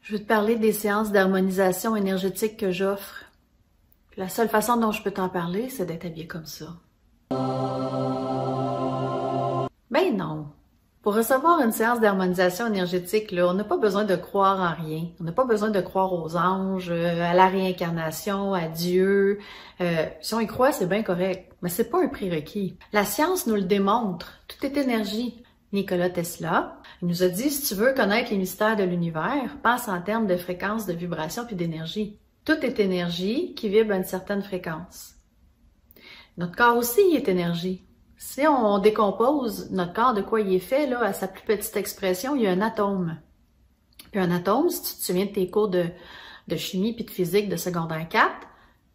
Je veux te parler des séances d'harmonisation énergétique que j'offre. La seule façon dont je peux t'en parler, c'est d'être habillée comme ça. Ben non! Pour recevoir une séance d'harmonisation énergétique, là, on n'a pas besoin de croire en rien. On n'a pas besoin de croire aux anges, à la réincarnation, à Dieu. Si on y croit, c'est bien correct, mais c'est pas un prérequis. La science nous le démontre. Tout est énergie. Nikola Tesla, il nous a dit, si tu veux connaître les mystères de l'univers, pense en termes de fréquence, de vibration puis d'énergie. Tout est énergie qui vibre à une certaine fréquence. Notre corps aussi est énergie. Si on décompose notre corps, de quoi il est fait, là, à sa plus petite expression, il y a un atome. Puis un atome, si tu te souviens de tes cours de chimie puis de physique de secondaire 4,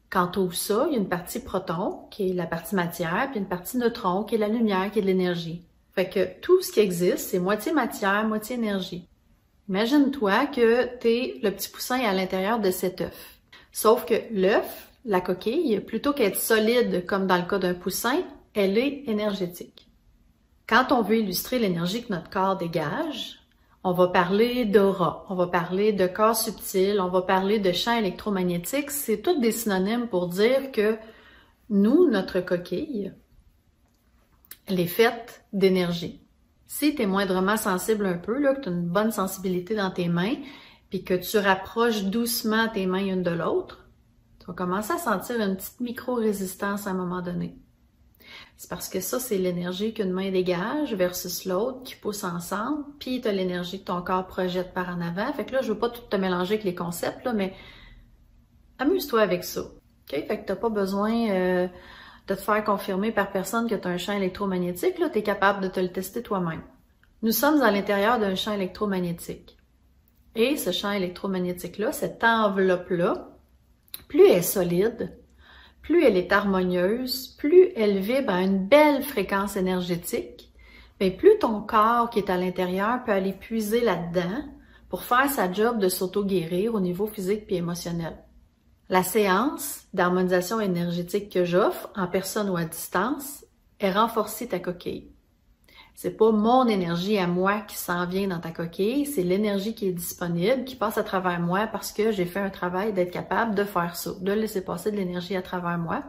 quand tu ouvres ça, il y a une partie proton, qui est la partie matière, puis une partie neutron, qui est la lumière, qui est de l'énergie. Fait que tout ce qui existe, c'est moitié matière, moitié énergie. Imagine-toi que tu es le petit poussin à l'intérieur de cet œuf. Sauf que l'œuf, la coquille, plutôt qu'être solide comme dans le cas d'un poussin, elle est énergétique. Quand on veut illustrer l'énergie que notre corps dégage, on va parler d'aura, on va parler de corps subtil, on va parler de champs électromagnétiques. C'est tous des synonymes pour dire que nous, notre coquille, elle est faite d'énergie. Si tu es moindrement sensible un peu, là, que tu as une bonne sensibilité dans tes mains, puis que tu rapproches doucement tes mains une de l'autre, tu vas commencer à sentir une petite micro-résistance à un moment donné. C'est parce que ça, c'est l'énergie qu'une main dégage versus l'autre qui pousse ensemble, puis tu as l'énergie que ton corps projette par en avant. Fait que là, je veux pas tout te mélanger avec les concepts, là, mais amuse-toi avec ça. Okay? Fait que t'as pas besoin de te faire confirmer par personne que tu as un champ électromagnétique. Là, tu es capable de te le tester toi-même. Nous sommes à l'intérieur d'un champ électromagnétique. Et ce champ électromagnétique-là, cette enveloppe-là, plus elle est solide, plus elle est harmonieuse, plus elle vibre à une belle fréquence énergétique, mais plus ton corps qui est à l'intérieur peut aller puiser là-dedans pour faire sa job de s'auto-guérir au niveau physique et émotionnel. La séance d'harmonisation énergétique que j'offre, en personne ou à distance, est renforcer ta coquille. C'est pas mon énergie à moi qui s'en vient dans ta coquille, c'est l'énergie qui est disponible, qui passe à travers moi parce que j'ai fait un travail d'être capable de faire ça, de laisser passer de l'énergie à travers moi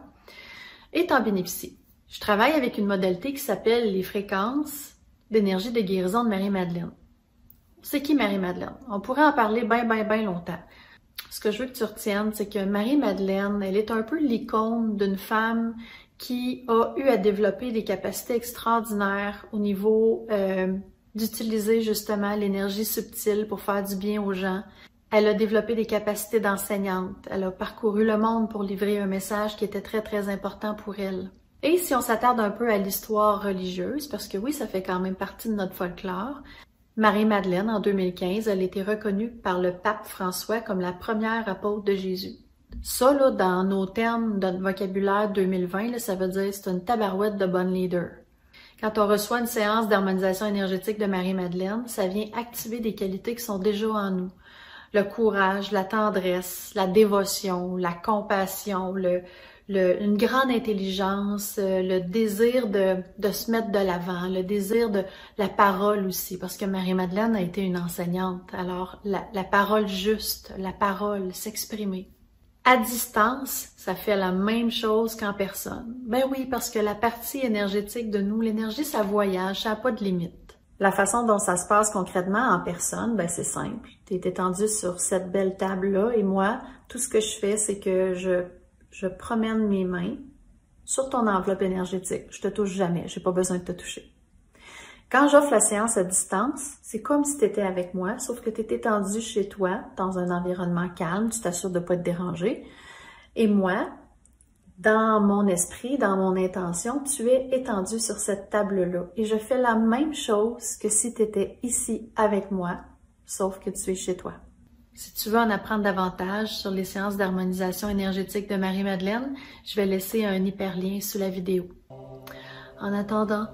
et t'en bénéficier. Je travaille avec une modalité qui s'appelle les fréquences d'énergie de guérison de Marie-Madeleine. C'est qui Marie-Madeleine? On pourrait en parler bien longtemps. Ce que je veux que tu retiennes, c'est que Marie-Madeleine, elle est un peu l'icône d'une femme qui a eu à développer des capacités extraordinaires au niveau d'utiliser justement l'énergie subtile pour faire du bien aux gens. Elle a développé des capacités d'enseignante. Elle a parcouru le monde pour livrer un message qui était très important pour elle. Et si on s'attarde un peu à l'histoire religieuse, parce que oui, ça fait quand même partie de notre folklore, Marie-Madeleine, en 2015, elle a été reconnue par le pape François comme la première apôtre de Jésus. Ça, là, dans nos termes de vocabulaire 2020, là, ça veut dire c'est une tabarouette de bonne leader. Quand on reçoit une séance d'harmonisation énergétique de Marie-Madeleine, ça vient activer des qualités qui sont déjà en nous. Le courage, la tendresse, la dévotion, la compassion, une grande intelligence, le désir de se mettre de l'avant, le désir de la parole aussi, parce que Marie-Madeleine a été une enseignante. Alors, la parole juste, la parole, s'exprimer. À distance, ça fait la même chose qu'en personne. Ben oui, parce que la partie énergétique de nous, l'énergie, ça voyage, ça n'a pas de limite. La façon dont ça se passe concrètement en personne, ben c'est simple. Tu es étendu sur cette belle table-là et moi, tout ce que je fais, c'est que je promène mes mains sur ton enveloppe énergétique. Je te touche jamais, j'ai pas besoin de te toucher. Quand j'offre la séance à distance, c'est comme si tu étais avec moi, sauf que tu es étendu chez toi, dans un environnement calme, tu t'assures de ne pas te déranger. Et moi, dans mon esprit, dans mon intention, tu es étendu sur cette table-là. Et je fais la même chose que si tu étais ici avec moi, sauf que tu es chez toi. Si tu veux en apprendre davantage sur les séances d'harmonisation énergétique de Marie-Madeleine, je vais laisser un hyperlien sous la vidéo. En attendant,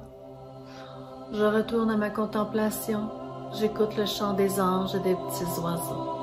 je retourne à ma contemplation. J'écoute le chant des anges et des petits oiseaux.